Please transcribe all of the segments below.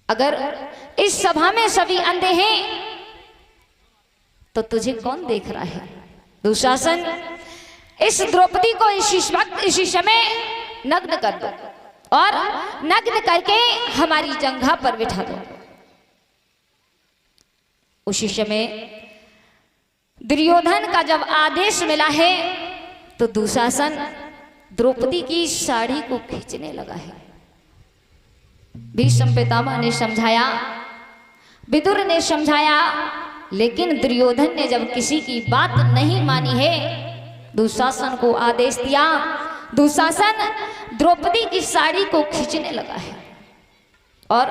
अगर इस सभा में सभी अंधे हैं तो तुझे कौन देख रहा है? दुशासन, इस द्रौपदी को इसी समय नग्न कर दो और नग्न करके हमारी जंघा पर बिठा दो। उसी समय दुर्योधन का जब आदेश मिला है तो दुशासन द्रौपदी की साड़ी को खींचने लगा है। भीष्म पितामह ने समझाया, विदुर ने समझाया, लेकिन दुर्योधन ने जब किसी की बात नहीं मानी है, दुशासन को आदेश दिया। दुशासन द्रौपदी की साड़ी को खींचने लगा है और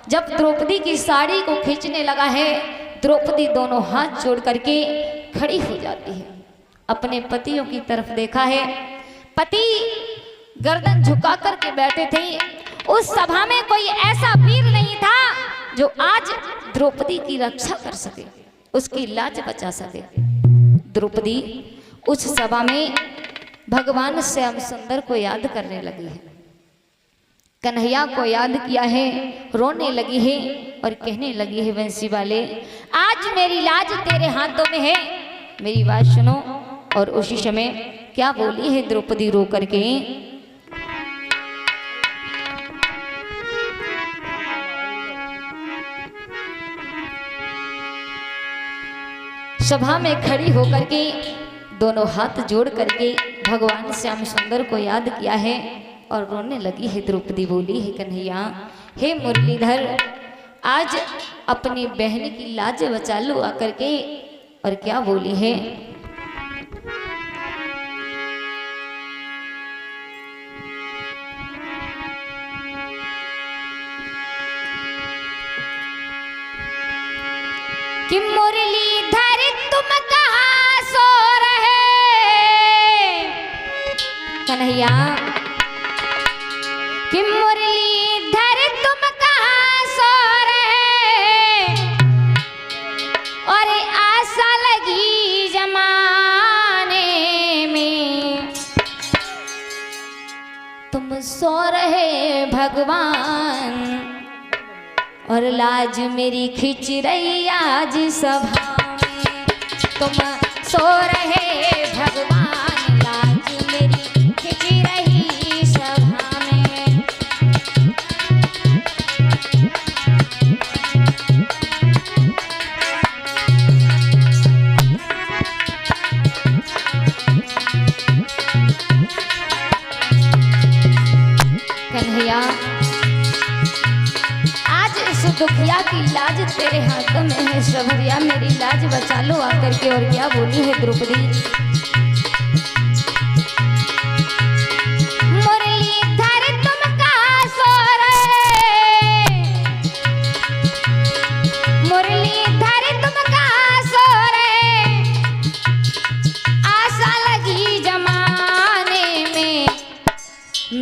जब द्रौपदी की साड़ी को खींचने लगा है, द्रौपदी दोनों हाथ जोड़ करके खड़ी हो जाती है। अपने पतियों की तरफ देखा है, पति गर्दन झुका करके बैठे थे। उस सभा में कोई ऐसा वीर नहीं था जो आज द्रौपदी की रक्षा कर सके, उसकी लाज बचा सके। द्रौपदी उस सभा में भगवान श्याम सुंदर को याद करने लगी है, कन्हैया को याद किया है, रोने लगी है और कहने लगी है, वंशी वाले आज मेरी लाज तेरे हाथों में है, मेरी बात सुनो। और उसी समय क्या बोली है द्रौपदी रो करके, सभा में खड़ी होकर के दोनों हाथ जोड़ करके भगवान श्याम सुंदर को याद किया है और रोने लगी है। द्रौपदी बोली है, कन्हैया हे मुरलीधर, आज अपनी बहन की लाज बचा लो आकर के। और क्या बोली है, कि मुरलीधर तुम कहाँ सो रहे, कन्हैया कि मुरलीधर तुम कहाँ सो रहे, और आशा लगी जमाने में, तुम सो रहे भगवान और लाज मेरी खिंच रही आज सभा में। तुम सो रहे भगवान, लाज मेरी खिंच रही सभा में। कन्हैया दुखिया की लाज तेरे हाथों में है, शबरिया मेरी लाज बचा लो आकर के। और क्या बोली है द्रौपदी, मुरलीधर तुम कहाँ सो रहे, मुरलीधर तुम कहाँ सो रहे, आशा लगी जमाने में,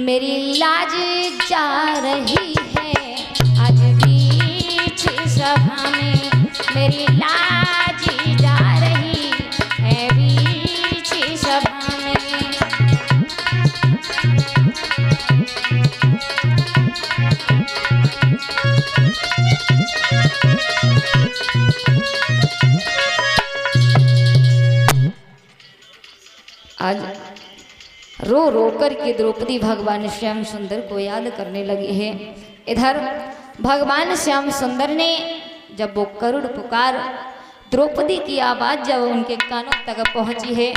मेरी लाज जा रही सभा में, मेरी लाज जा रही है बीच सभा में। आज रो रो कर के द्रौपदी भगवान श्याम सुंदर को याद करने लगी है। इधर भगवान श्याम सुंदर ने जब वो करुण पुकार, द्रौपदी की आवाज जब उनके कानों तक पहुंची है,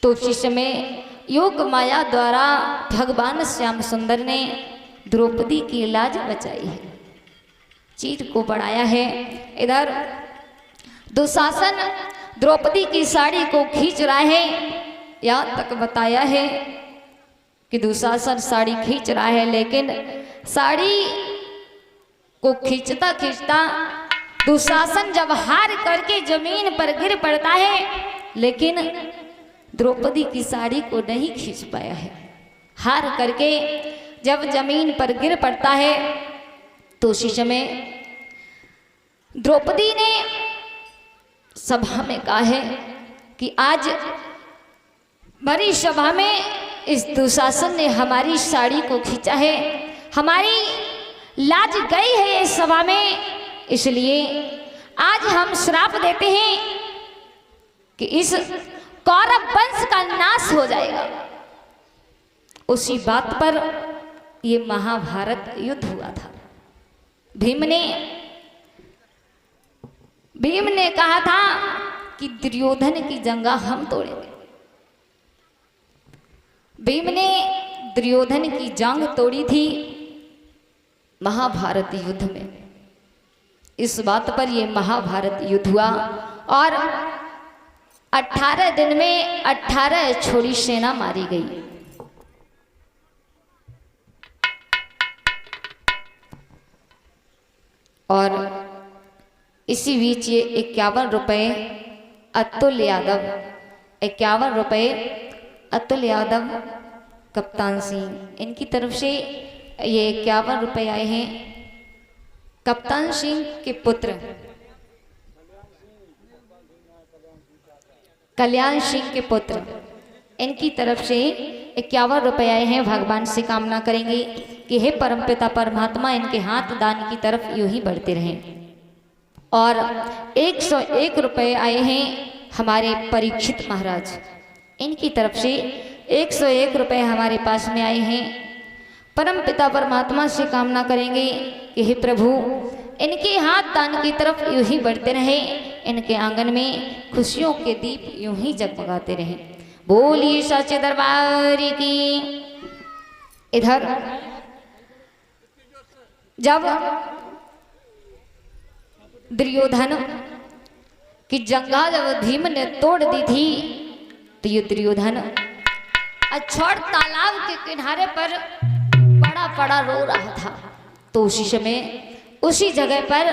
तो उसी समय योग माया द्वारा भगवान श्याम सुंदर ने द्रौपदी की लाज बचाई है, चीर को बढ़ाया है। इधर दुशासन द्रौपदी की साड़ी को खींच रहा है, यहाँ तक बताया है कि दुशासन साड़ी खींच रहा है, लेकिन साड़ी को खींचता खींचता दुशासन जब हार करके जमीन पर गिर पड़ता है, लेकिन द्रौपदी की साड़ी को नहीं खींच पाया है। हार करके जब जमीन पर गिर पड़ता है, तो उसी समय द्रौपदी ने सभा में कहा है कि आज बड़ी सभा में इस दुशासन ने हमारी साड़ी को खींचा है, हमारी लाज गई है ये सभा में, इसलिए आज हम श्राप देते हैं कि इस कौरव वंश का नाश हो जाएगा। उसी बात पर ये महाभारत युद्ध हुआ था। भीम ने कहा था कि दुर्योधन की जंगा हम तोड़ेंगे। भीम ने दुर्योधन की जंग तोड़ी थी महाभारत युद्ध में। इस बात पर यह महाभारत युद्ध हुआ और 18 दिन में 18 छोड़ी सेना मारी गई। और इसी बीच ये 51 रुपये अतुल यादव, 51 रुपये अतुल यादव कप्तान सिंह, इनकी तरफ से ये 51 रुपये आए हैं। कप्तान सिंह के पुत्र कल्याण सिंह के पुत्र, इनकी तरफ से 51 रुपये आए हैं। भगवान से कामना करेंगे कि हे परमपिता परमात्मा इनके हाथ दान की तरफ यूं ही बढ़ते रहें। और 101 रुपये आए हैं हमारे परीक्षित महाराज, इनकी तरफ से 101 रुपये हमारे पास में आए हैं। परम पिता परमात्मा से कामना करेंगे कि हे प्रभु इनके हाथ दान की तरफ यूं ही बढ़ते रहे, इनके आंगन में खुशियों के दीप यूं ही जगमगाते रहे। बोलिए सच्चे दरबार की। इधर जब दुर्योधन की जंगा जब भीम ने तोड़ दी थी तो ये दुर्योधन अछोड़ तालाब के किनारे पर बड़ा बड़ा रो रहा था। तो उसी समय उसी जगह पर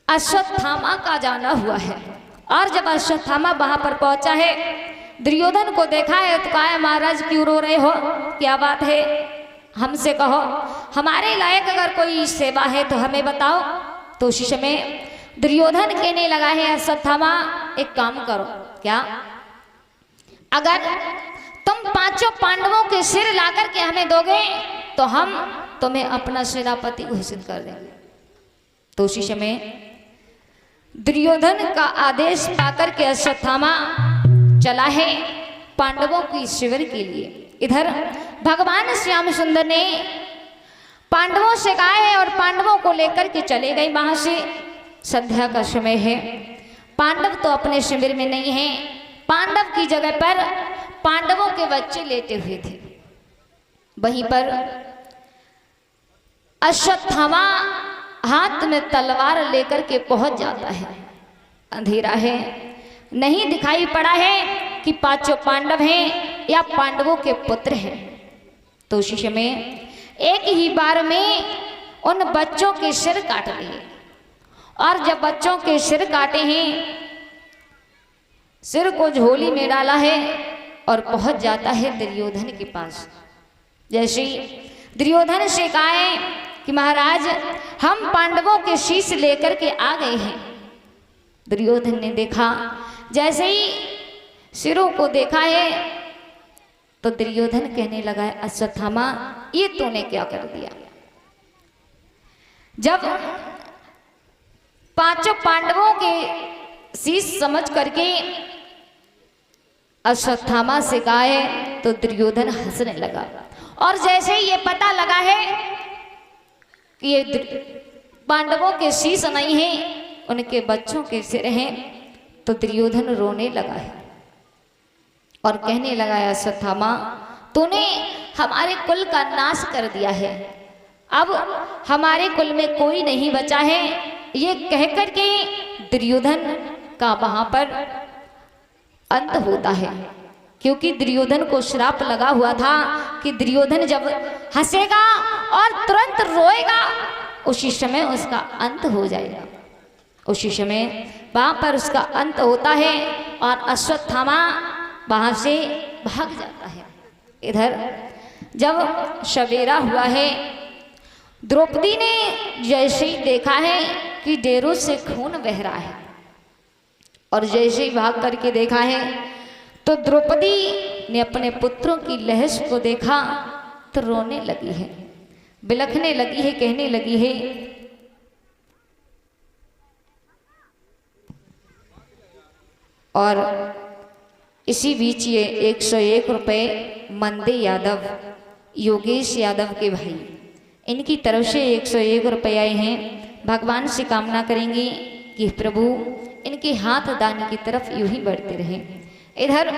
अश्वत्थामा का जाना हुआ है। और जब अश्वत्थामा वहां पर पहुंचा है, दुर्योधन को देखा है तो कहा है महाराज क्यों रो रहे हो, क्या बात है, हमसे कहो, हमारे लायक अगर कोई सेवा है तो हमें बताओ। तो उसी समय दुर्योधन कहने लगा है अश्वत्थामा एक काम करो, क्या, अगर तुम 5 पांडवों के सिर लाकर के हमें दोगे तो हम तुम्हें अपना सेनापति घोषित कर देंगे। तो उसी समय दुर्योधन का आदेश पाकर के अश्वत्थामा चला है पांडवों की शिविर के लिए। इधर भगवान श्याम सुंदर ने पांडवों से कहा है और पांडवों को लेकर के चले गए वहां से। संध्या का समय है, पांडव तो अपने शिविर में नहीं हैं, पांडव की जगह पर पांडवों के बच्चे लेटे हुए थे। वहीं पर अश्वत्थामा हाथ में तलवार लेकर के पहुंच जाता है। अंधेरा है, नहीं दिखाई पड़ा है कि 5 पांडव हैं या पांडवों के पुत्र हैं। तो उसी समय एक ही बार में उन बच्चों के सिर काट लिए। और जब बच्चों के सिर काटे हैं, सिर को झोली में डाला है और पहुंच जाता है दुर्योधन के पास। जैसे दुर्योधन से कहा है कि महाराज हम पांडवों के शीश लेकर के आ गए हैं। दुर्योधन ने देखा, जैसे ही सिरों को देखा है तो दुर्योधन कहने लगा है अश्वत्थामा ये तूने क्या कर दिया। जब 5 पांडवों के शीश समझ करके अश्वत्थामा से कहा है तो दुर्योधन हंसने लगा। और जैसे ही ये पता लगा है कि ये पांडवों के शीश नहीं हैं, उनके बच्चों के सिर हैं, तो दुर्योधन रोने लगा है और कहने लगा है अश्वत्थामा तूने हमारे कुल का नाश कर दिया है, अब हमारे कुल में कोई नहीं बचा है। ये कहकर के दुर्योधन का वहां पर अंत होता है, क्योंकि दुर्योधन को श्राप लगा हुआ था कि दुर्योधन जब हंसेगा और तुरंत रोएगा उसी समय उसका अंत हो जाएगा। उसी समय वहां पर उसका अंत होता है और अश्वत्थामा वहां से भाग जाता है। इधर जब सवेरा हुआ है, द्रौपदी ने जैसे ही देखा है कि डेरों से खून बह रहा है और जैसे ही भाग करके देखा है तो द्रौपदी ने अपने पुत्रों की लहश को देखा तो रोने लगी है। बिलखने लगी है, कहने लगी है, और इसी बीच ये 101 रुपये मंदे यादव, योगेश यादव के भाई, इनकी तरफ से 101 रुपये आए हैं। भगवान से कामना करेंगे कि प्रभु इनके हाथ दान की तरफ यूं ही बढ़ते रहे। इधर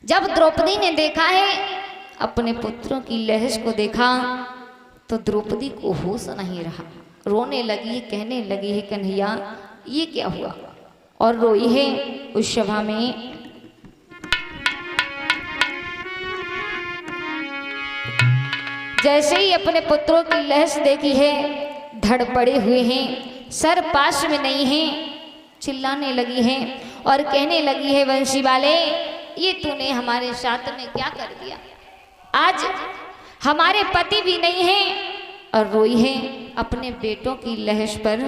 जब द्रौपदी ने देखा है, अपने पुत्रों की लहश को देखा, तो द्रौपदी को होश नहीं रहा, रोने लगी, कहने लगी है, कन्हैया ये क्या हुआ, और रोई है। उस सभा में जैसे ही अपने पुत्रों की लहश देखी है, धड़ पड़े हुए हैं, सर पास में नहीं है, चिल्लाने लगी है और कहने लगी है, वंशी वाले ये तूने हमारे साथ में क्या कर दिया, आज हमारे पति भी नहीं हैं। और रोई है, अपने बेटों की लहश पर